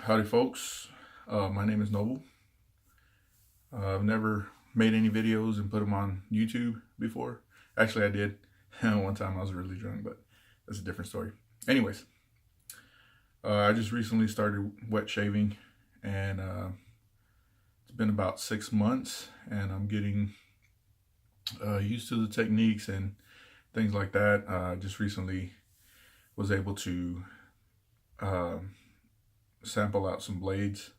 Howdy, folks. My name is Noble. I've never made any videos and put them on YouTube before. Actually, I did. One time I was really drunk, but that's a different story. Anyways, I just recently started wet shaving, and it's been about 6 months, and I'm getting used to the techniques and things like that. I just recently was able to sample out some blades,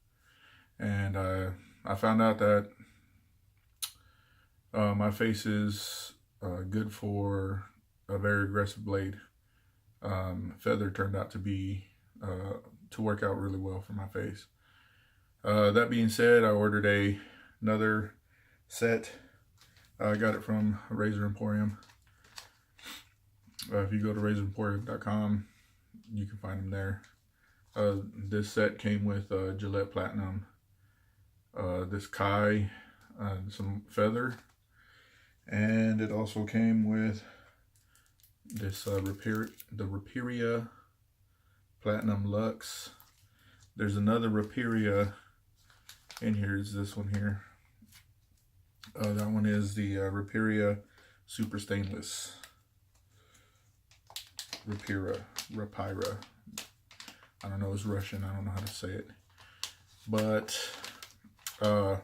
and I found out that my face is good for a very aggressive blade. Feather turned out to be to work out really well for my face. That being said, I ordered another set. I got it from Razor Emporium. If you go to razoremporium.com, you can find them there. This set came with Gillette Platinum, this Kai, some feather, and it also came with this the Rapiria Platinum Luxe. There's another Rapiria in here. Is this one here? That one is the Rapiria Super Stainless. Rapira. I don't know, it's Russian. I don't know how to say it. But I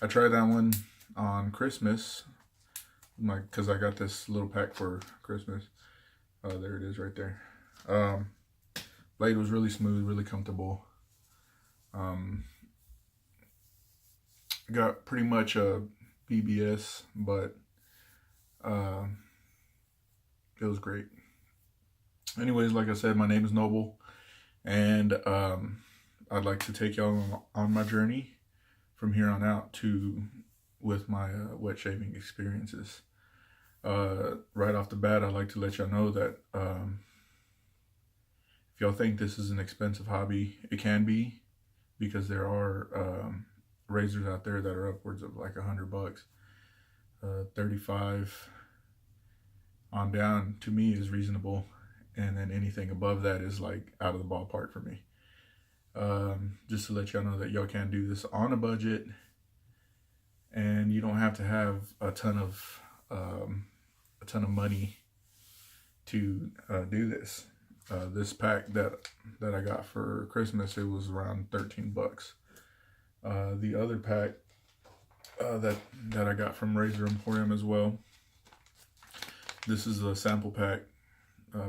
tried that one on Christmas, because I got this little pack for Christmas. There it is right there. Blade was really smooth, really comfortable. Got pretty much a BBS, but it was great. Anyways, like I said, my name is Noble, and I'd like to take y'all on my journey from here on out with my wet shaving experiences. Right off the bat, I'd like to let y'all know that if y'all think this is an expensive hobby, it can be, because there are razors out there that are upwards of like $100. 35 on down to me is reasonable, and then anything above that is like out of the ballpark for me. Just to let y'all know that y'all can do this on a budget, and you don't have to have a ton of money to do this. This pack that I got for Christmas, it was around 13 bucks. The other pack that I got from Razor Emporium as well, this is a sample pack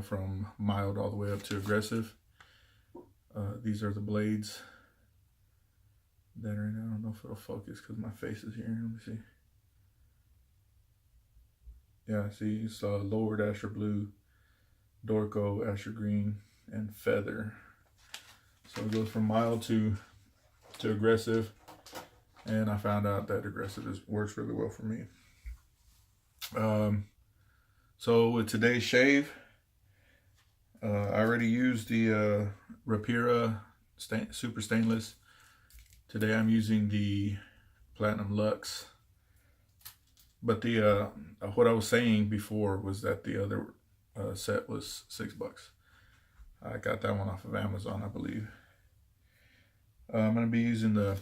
from mild all the way up to aggressive. These are the blades that are in. I don't know if it'll focus because my face is here. Let me see. Yeah, see, it's Lowered Asher Blue, Dorco Asher Green, and Feather. So it goes from mild to aggressive, and I found out that aggressive works really well for me. So with today's shave, I already used the Rapira Super Stainless. Today I'm using the Platinum Luxe. But the what I was saying before was that the other set was $6. I got that one off of Amazon, I believe. I'm going to be using the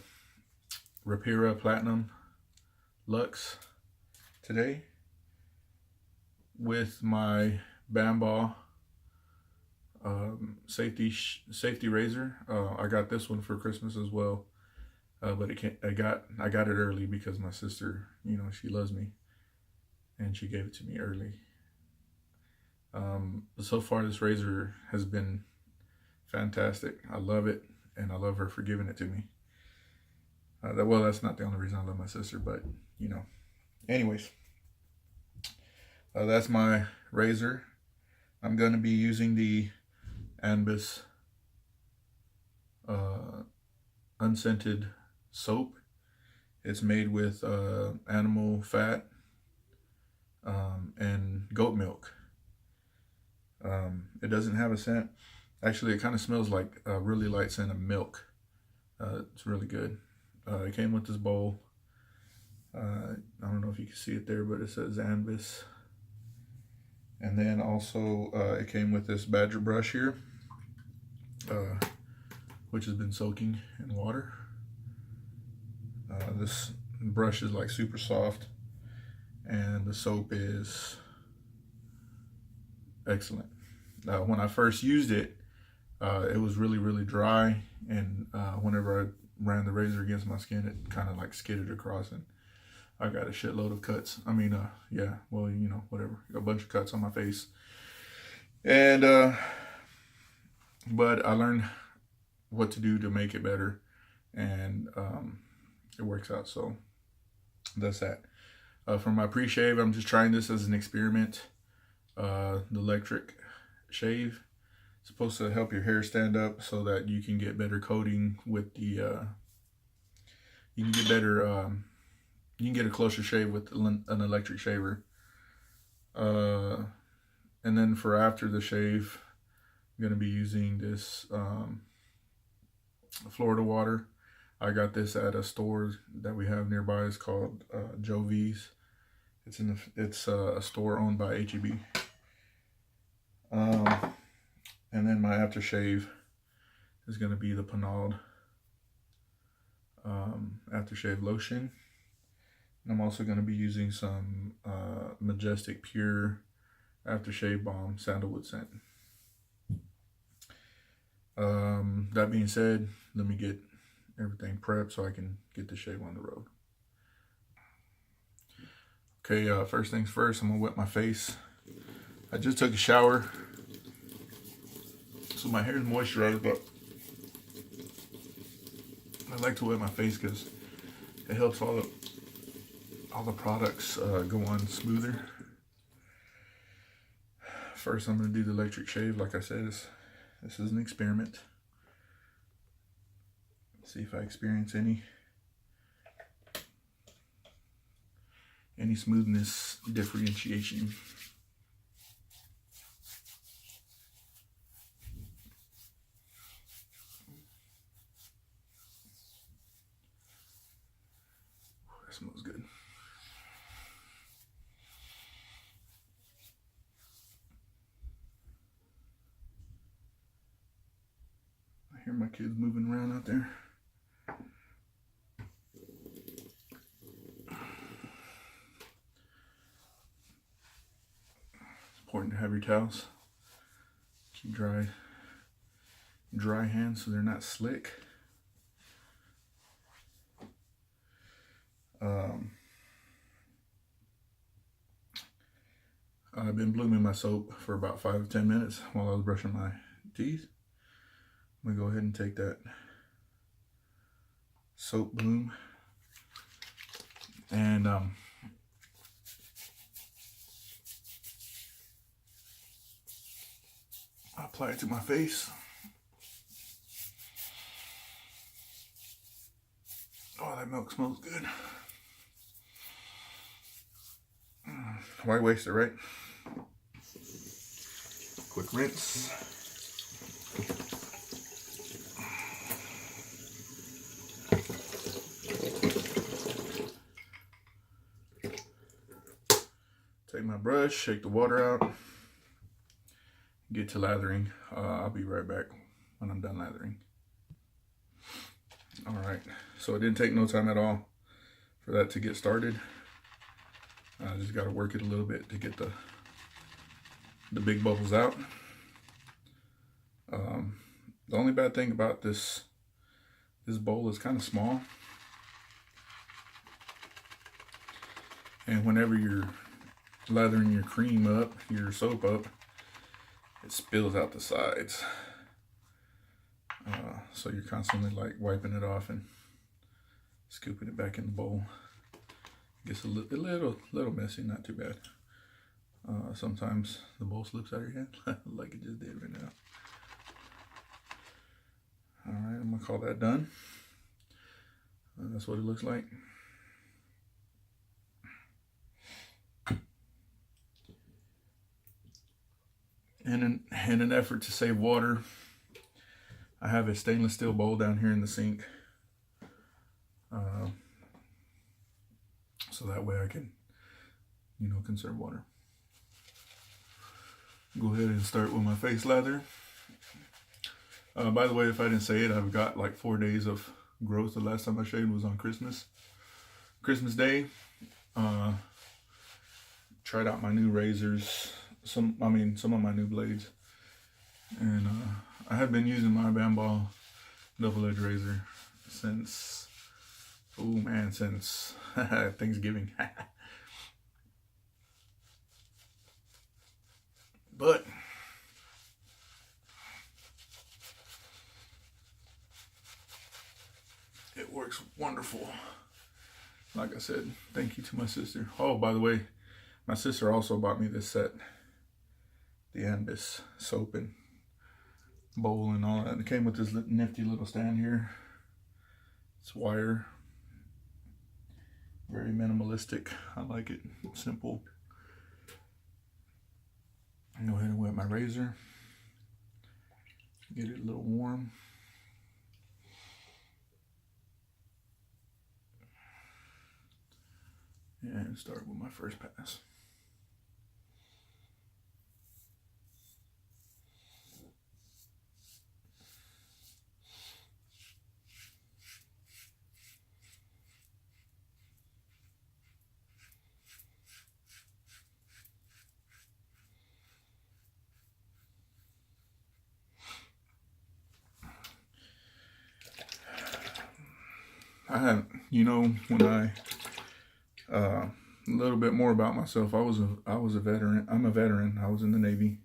Rapira Platinum Luxe today with my Bambaa safety razor. I got this one for Christmas as well, but I got it early because my sister, she loves me, and she gave it to me early. So far this razor has been fantastic. I love it, and I love her for giving it to me. Well, that's not the only reason I love my sister, but anyways, that's my razor. I'm going to be using the Anbis unscented soap. It's made with animal fat and goat milk. It doesn't have a scent. Actually, it kind of smells like a really light scent of milk. It's really good. It came with this bowl. I don't know if you can see it there, but it says Anbis. And then also it came with this badger brush here. which has been soaking in water. This brush is like super soft, and the soap is excellent. When I first used it, it was really dry, and whenever I ran the razor against my skin, it kind of like skidded across, and I got a shitload of cuts. I mean, yeah, well, you know, whatever, a bunch of cuts on my face. And but I learned what to do to make it better, and it works out. So that's that. For my pre-shave, I'm just trying this as an experiment. The electric shave. It's supposed to help your hair stand up so that you can get better coating with the, you can get better, you can get a closer shave with an electric shaver. And then for after the shave, I'm going to be using this Florida water. I got this at a store that we have nearby. It's called Jovi's. It's a store owned by H-E-B. And then my aftershave is going to be the Pinaud aftershave lotion. And I'm also going to be using some Majestic Pure aftershave balm sandalwood scent. That being said, let me get everything prepped so I can get the shave on the road. Okay, first things first, I'm going to wet my face. I just took a shower, so my hair is moisturized, but I like to wet my face because it helps all the products go on smoother. First, I'm going to do the electric shave. Like I said, this is an experiment. See if I experience any smoothness differentiation. That smells good. I hear my kids moving around out there. It's important to have your towels. Keep dry hands so they're not slick. I've been blooming my soap for about 5 to 10 minutes while I was brushing my teeth. I'm gonna go ahead and take that soap bloom and apply it to my face. Oh, that milk smells good. Why waste it, right? Quick rinse. Take my brush, shake the water out, get to lathering. I'll be right back when I'm done lathering. All right, so it didn't take no time at all for that to get started. I just got to work it a little bit to get the big bubbles out. The only bad thing about this bowl is kind of small, and whenever you're lathering your cream up, your soap up, it spills out the sides. So you're constantly like wiping it off and scooping it back in the bowl. It gets a little messy, not too bad. Sometimes the bowl slips out of your hand like it just did right now. All right, I'm gonna call that done. That's what it looks like. In an effort to save water, I have a stainless steel bowl down here in the sink. So that way I can, conserve water. Go ahead and start with my face lather. By the way, if I didn't say it, I've got like 4 days of growth. The last time I shaved was on Christmas Day. Tried out my new razors, some of my new blades, and I have been using my Bamboo double edge razor since Thanksgiving. But it works wonderful. Like I said, thank you to my sister. Oh, by the way, my sister also bought me this set, the Anbis soap and bowl and all that. And it came with this nifty little stand here. It's wire, very minimalistic. I like it, simple. Go ahead and wet my razor, get it a little warm. And start with my first pass. When I a little bit more about myself. I was a veteran. I'm a veteran. I was in the Navy,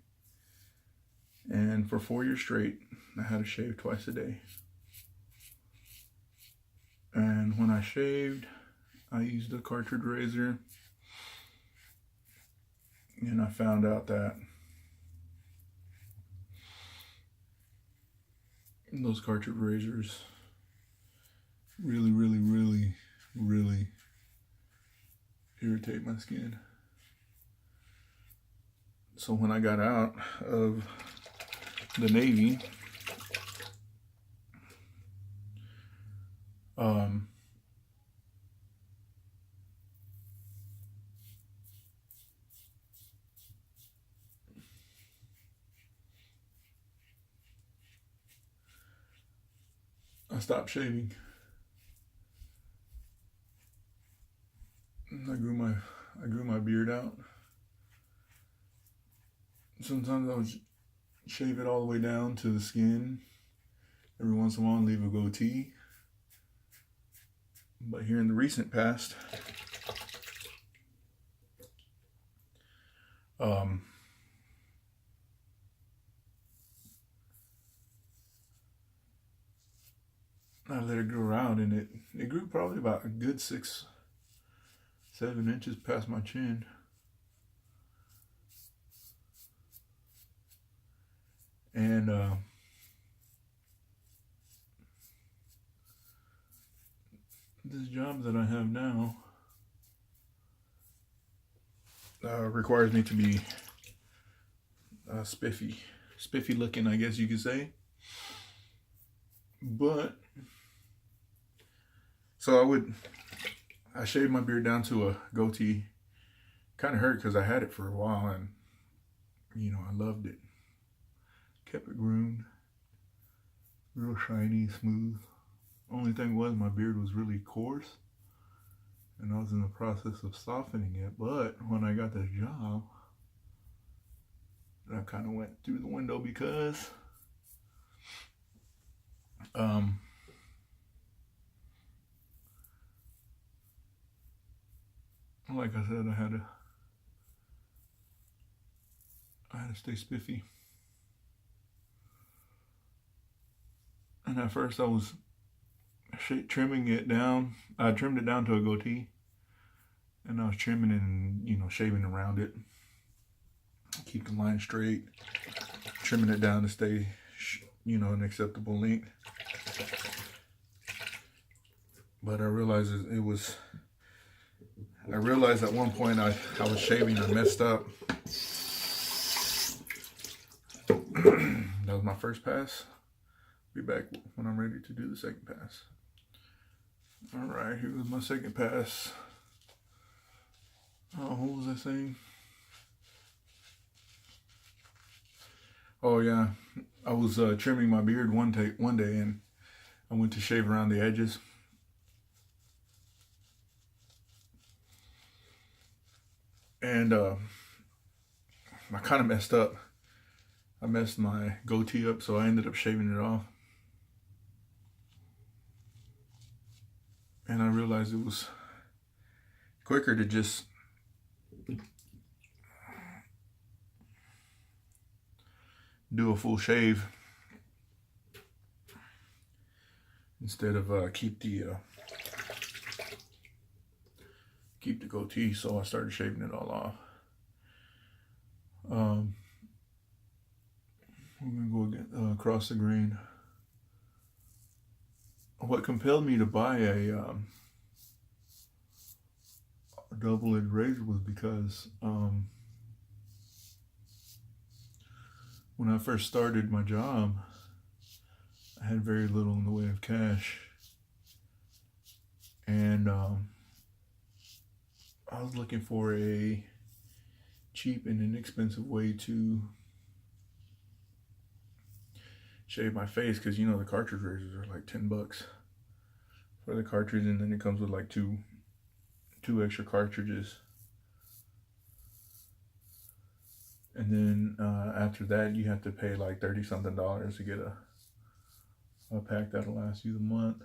and for 4 years straight, I had to shave twice a day. And when I shaved, I used a cartridge razor, and I found out that those cartridge razors really irritate my skin. So when I got out of the Navy, I stopped shaving. I grew my beard out. Sometimes I would shave it all the way down to the skin. Every once in a while, leave a goatee. But here in the recent past, I let it grow out, and it grew probably about a good 6-7 inches past my chin. And this job that I have now requires me to be spiffy looking, I guess you could say. But so I shaved my beard down to a goatee. Kind of hurt because I had it for a while, and I loved it. Kept it groomed, real shiny, smooth. Only thing was my beard was really coarse, and I was in the process of softening it. But when I got this job, that kind of went through the window because like I said, I had to stay spiffy. And at first I was trimming it down. I trimmed it down to a goatee, and I was trimming it and shaving around it, keep the line straight, trimming it down to stay an acceptable length. But I realized at one point I was shaving, I messed up. That was my first pass. Be back when I'm ready to do the second pass. All right, here was my second pass. What was I saying? Oh yeah, I was trimming my beard one day, and I went to shave around the edges. And I kind of messed up. I messed my goatee up, so I ended up shaving it off. And I realized it was quicker to just do a full shave instead of keep the goatee. So I started shaving it all off. We're gonna go again, across the grain. What compelled me to buy a double-edged razor was because when I first started my job, I had very little in the way of cash, and I was looking for a cheap and inexpensive way to shave my face, because you know the cartridge razors are like $10 for the cartridge, and then it comes with like two extra cartridges, and then after that you have to pay like $30-something to get a pack that'll last you the month.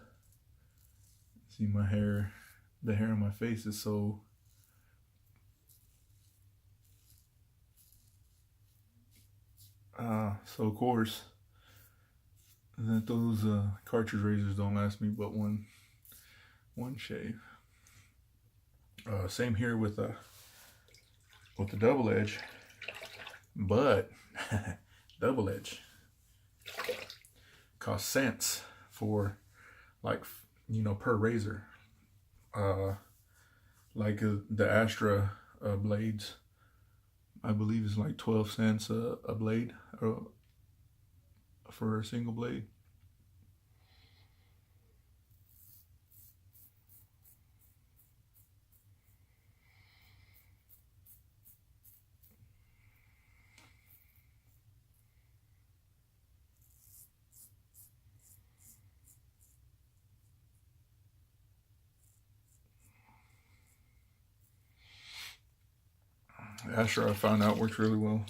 See, my hair, the hair on my face is so coarse that those cartridge razors don't last me but one shave. Same here with the double edge, but double edge costs cents for, like, you know, per razor. Like the Astra blades, I believe is like 12 cents a blade for a single blade. Astra, I found out, works really well.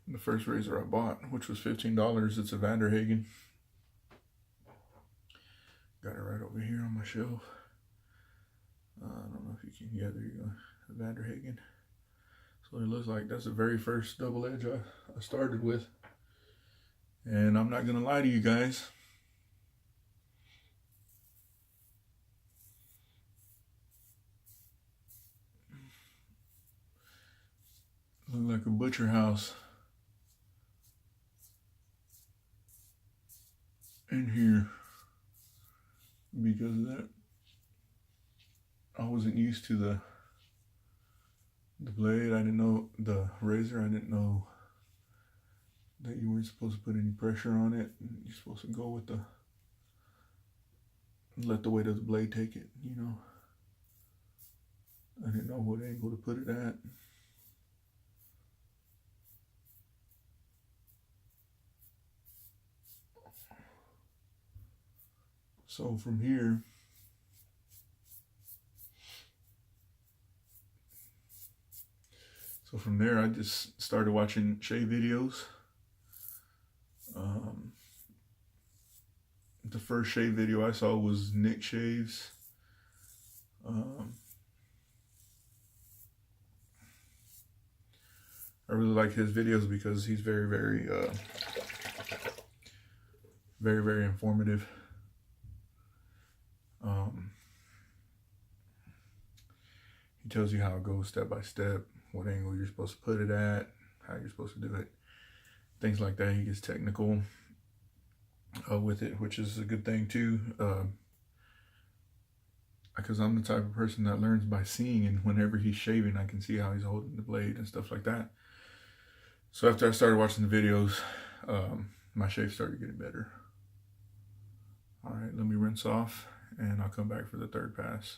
The first razor I bought, which was $15, it's a Vanderhagen. Got it right over here on my shelf. I don't know if you can, yeah, there you go, a Vanderhagen. So it looks like that's the very first double edge I started with. And I'm not gonna lie to you guys, look like a butcher house in here because of that. I wasn't used to the blade. I didn't know the razor. I didn't know that you weren't supposed to put any pressure on it. You're supposed to go with let the weight of the blade take it, you know. I didn't know what angle to put it at. So from here, from there, I just started watching shave videos. The first shave video I saw was Nick Shaves. I really like his videos because he's very, very, very informative. He tells you how it goes step by step, what angle you're supposed to put it at, how you're supposed to do it, things like that. He gets technical with it, which is a good thing too, because I'm the type of person that learns by seeing, and whenever he's shaving, I can see how he's holding the blade and stuff like that. So after I started watching the videos, my shave started getting better. All right, let me rinse off and I'll come back for the third pass.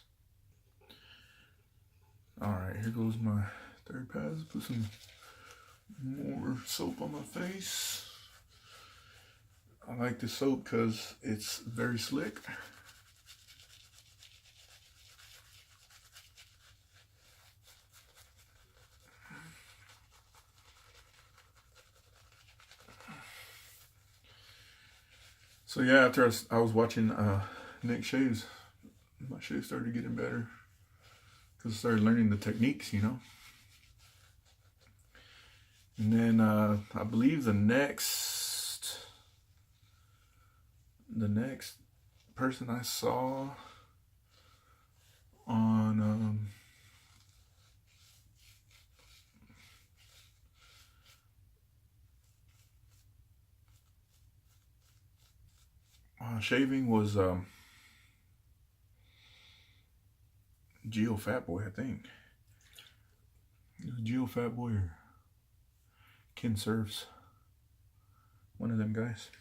All right, here goes my third pass. Put some more soap on my face. I like this soap because it's very slick. So yeah, after I was watching Nick shaves, my shave started getting better because I started learning the techniques, you know. And then I believe the next person I saw on shaving was Geo Fatboy, I think. It was Geo Fatboy or Ken Surfs. One of them guys.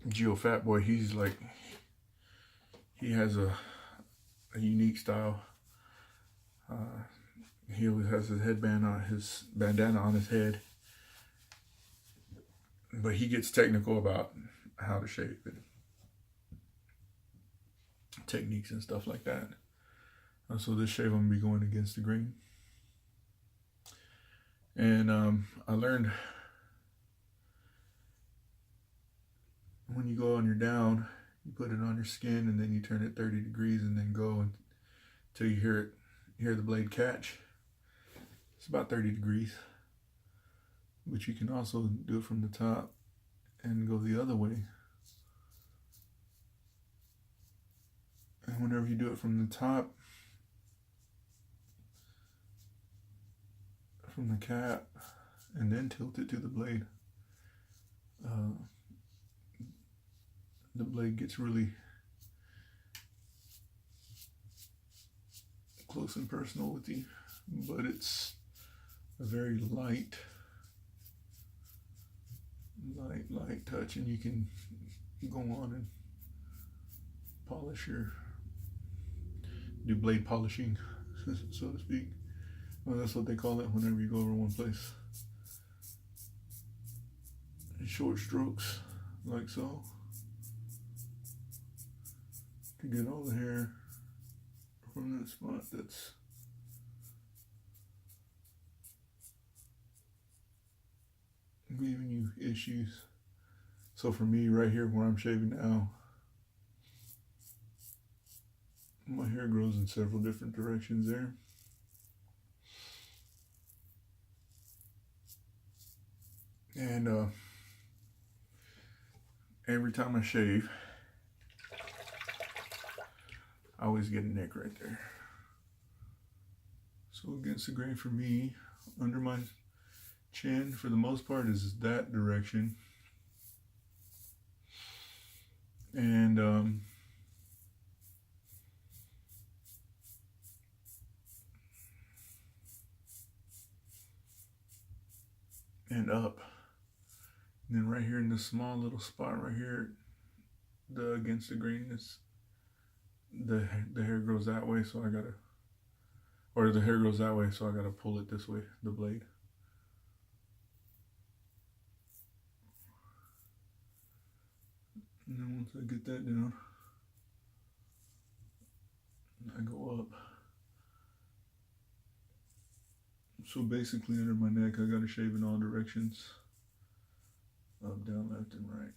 Geo Fatboy, he's like, he has a unique style. He always has his headband on, his bandana on his head. But he gets technical about how to shave and techniques and stuff like that. So this shave I'm gonna be going against the grain. And I learned when you go on your down, you put it on your skin and then you turn it 30 degrees and then go until you hear the blade catch. It's about 30 degrees. But you can also do it from the top and go the other way. And whenever you do it from the top, from the cap, and then tilt it to the blade, the blade gets really close and personal with you, but it's a very light touch, and you can go on and do blade polishing, so to speak. Well, that's what they call it whenever you go over one place. Short strokes, like so, to get all the hair from that spot that's giving you issues. So for me, right here where I'm shaving now, my hair grows in several different directions there. And every time I shave, I always get a nick right there. So against the grain for me, under my chin, for the most part, is that direction. And up. And then right here in this small little spot right here, against the greenness, the hair grows that way, so I gotta, or the hair goes that way, so I gotta pull it this way, the blade. And then once I get that down, I go up. So basically under my neck, I gotta shave in all directions. Up, down, left, and right.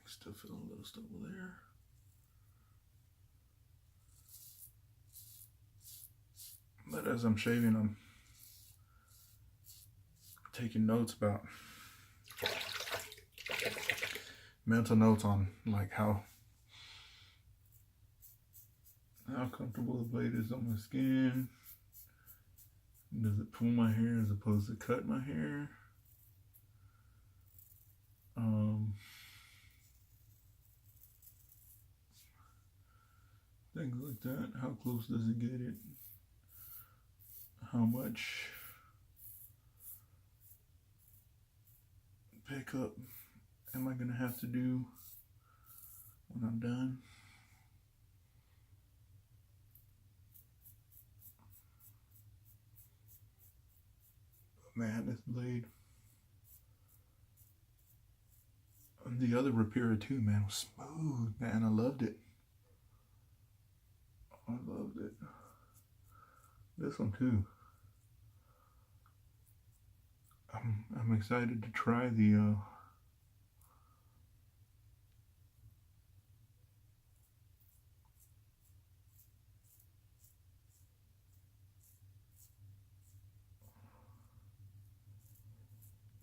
Still feeling a little stubble there. But as I'm shaving, I'm taking notes about mental notes on like how comfortable the blade is on my skin. Does it pull my hair as opposed to cut my hair? Things like that. How close does it get it? How much pickup am I gonna have to do when I'm done? Man, this blade. The other Rapira too, man, was smooth, man. I loved it. I loved it. This one too. I'm excited to try the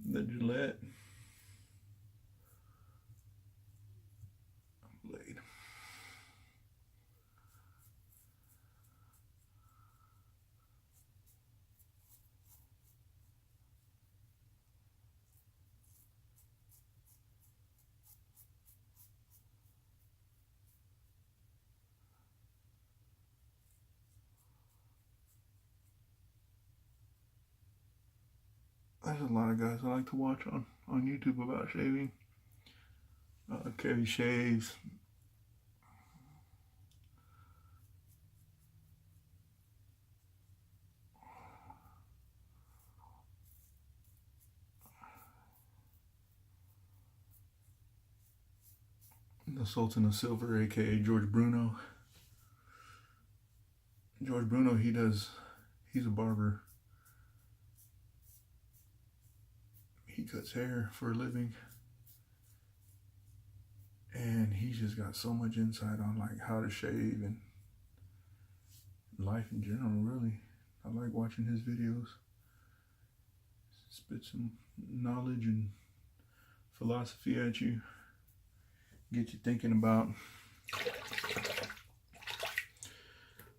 Gillette blade. There's a lot of guys I like to watch on YouTube about shaving. Kevin Shaves. The Sultan of Silver, aka George Bruno. George Bruno, he's a barber. He cuts hair for a living. And he's just got so much insight on like how to shave and life in general, really. I like watching his videos. Spit some knowledge and philosophy at you. Get you thinking about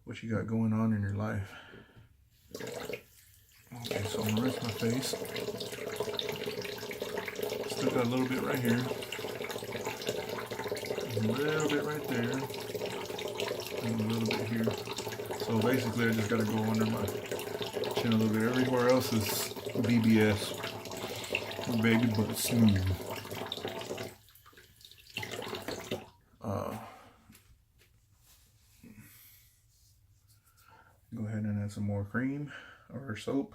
what you got going on in your life. Okay, so I'm gonna rinse my face. Still got a little bit right here. A little bit right there. And a little bit here. So basically I just gotta go under my chin a little bit. Everywhere else is BBS. Baby but smooth. Go ahead and add some more cream or soap.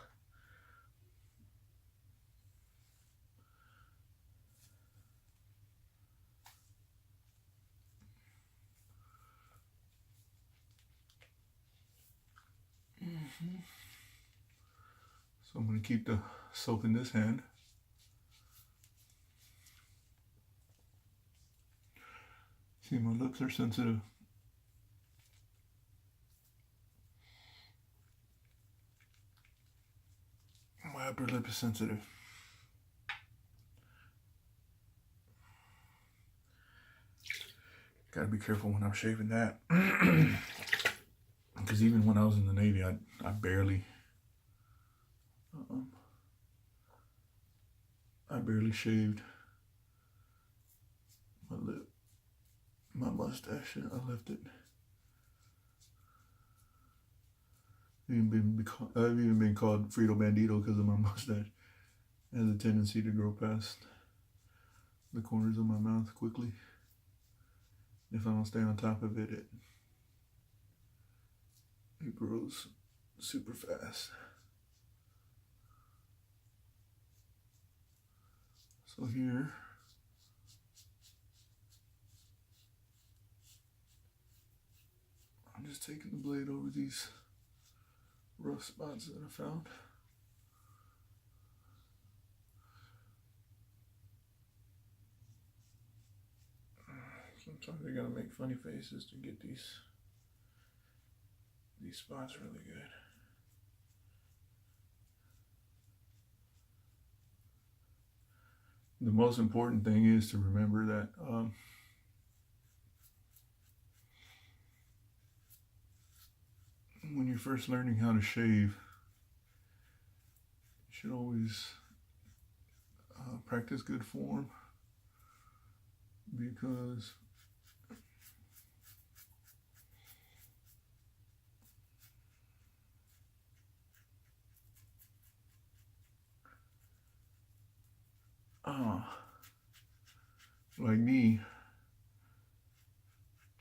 So I'm going to keep the soap in this hand. See, my lips are sensitive. My upper lip is sensitive. Gotta be careful when I'm shaving that. Because even when I was in the Navy, I barely shaved my lip, my mustache. I left it. I've even been called Frito Bandito because of my mustache. It has a tendency to grow past the corners of my mouth quickly. If I don't stay on top of it, it grows super fast. So here, I'm just taking the blade over these rough spots that I found. Sometimes I gotta make funny faces to get these spots really good. the most important thing is to remember that when you're first learning how to shave, you should always practice good form, because like me,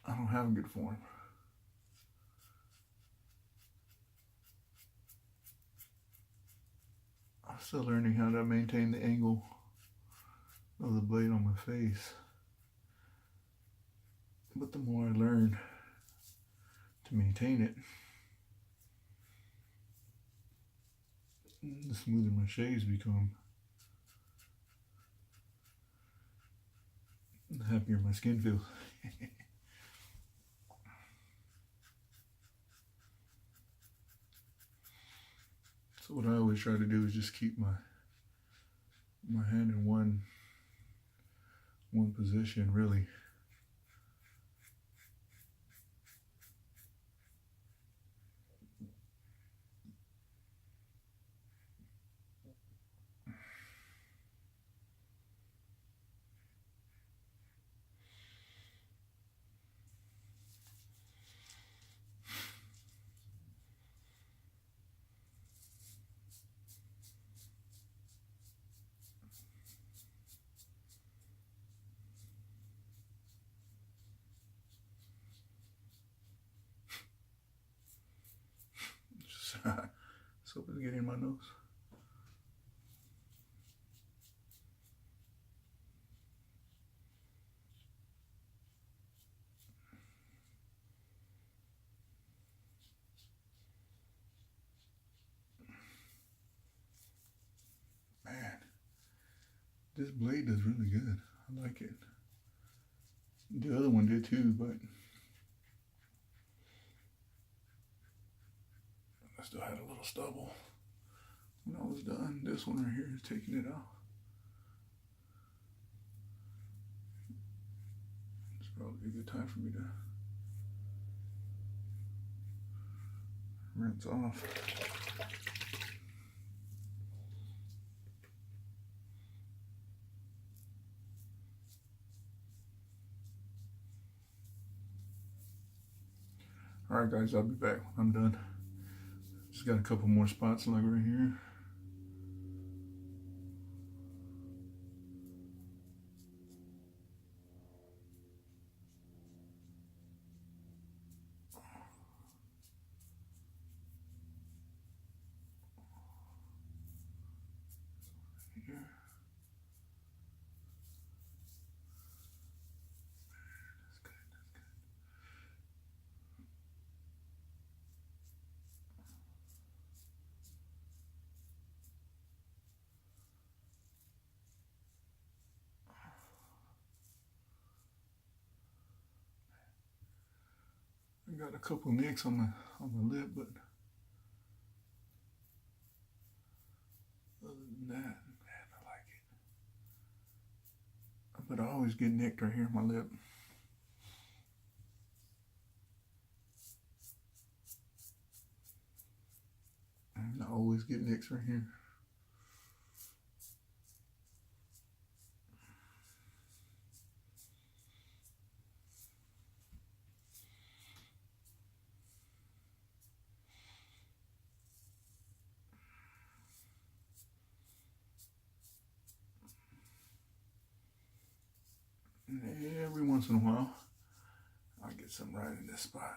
I don't have good form. I'm still learning how to maintain the angle of the blade on my face. But the more I learn to maintain it, the smoother my shaves become, the happier my skin feels. So what I always try to do is just keep my hand in one position, really. Soap is getting in my nose. Man, this blade does really good. I like it. The other one did too, but I still had a little stubble when I was done. This one right here is taking it out. It's probably a good time for me to rinse off. Alright guys, I'll be back when I'm done. Just got a couple more spots like right here. Here. That's good, that's good. I got a couple nicks on my lip, but other than that, man, I like it. But I always get nicked right here on my lip. And I always get nicks right here. And every once in a while, I'll get some right in this spot.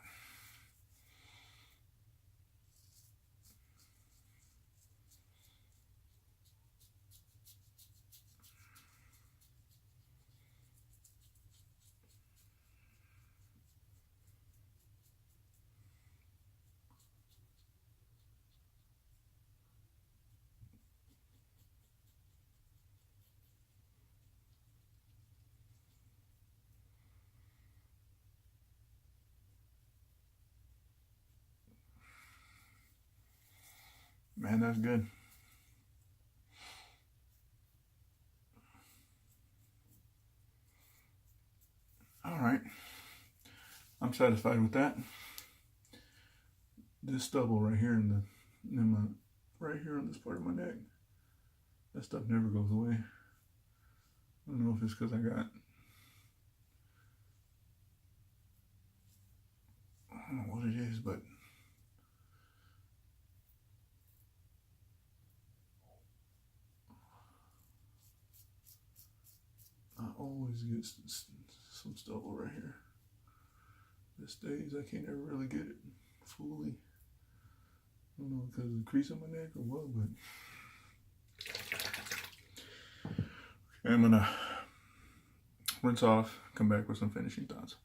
Man, that's good. I'm satisfied with that. This stubble right here right here on this part of my neck, that stuff never goes away. I don't know if it's because I don't know what it is, but I always get some stubble right here. This days I can't ever really get it fully. I don't know because of the crease on my neck or what, but I'm gonna rinse off, come back with some finishing thoughts.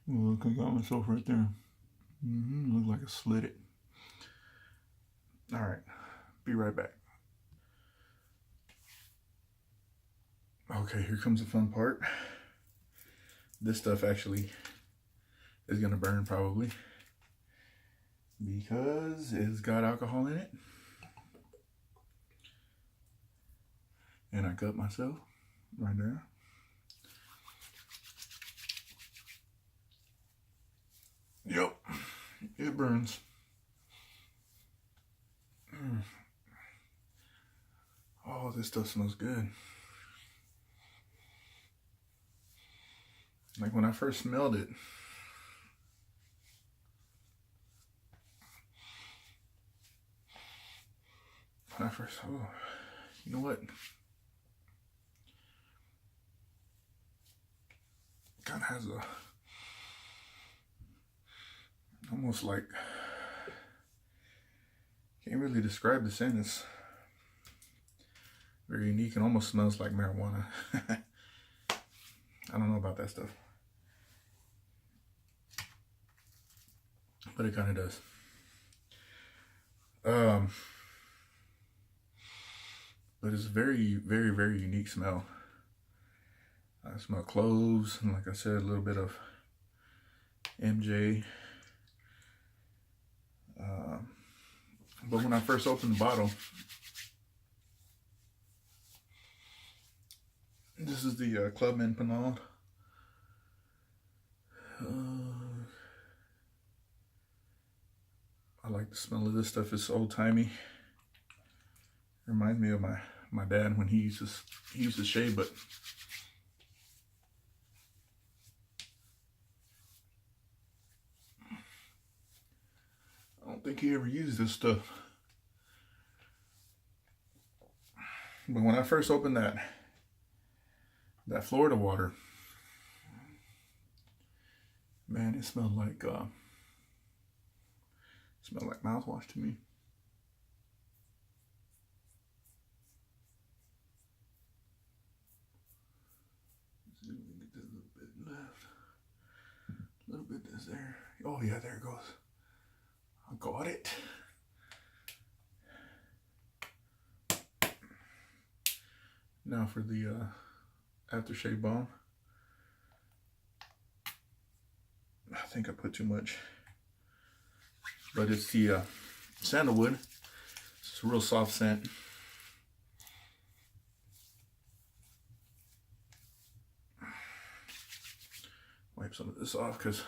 Look, I got myself right there. Look like I slit it. All right, be right back. Okay, here comes the fun part. This stuff actually is gonna burn probably because it's got alcohol in it. And I cut myself right there. Yep, it burns. Oh, this stuff smells good. Like when I first smelled it, oh, you know what? Kind of has a, almost like, can't really describe the scent. It's very unique and almost smells like marijuana. I don't know about that stuff, but it kind of does. But it's a very, very, very unique smell. I smell cloves, and like I said, a little bit of MJ. But when I first opened the bottle, this is the Clubman Penald. I like the smell of this stuff. It's old timey. Reminds me of my dad when he used to shave, but I don't think he ever used this stuff. But when I first opened that Florida water, man, it smelled like mouthwash to me. Let's see if we can get this little bit left. A little bit is there. Oh yeah, there it goes. I got it. Now for the aftershave balm. I think I put too much, but it's the sandalwood. It's a real soft scent. Wipe some of this off because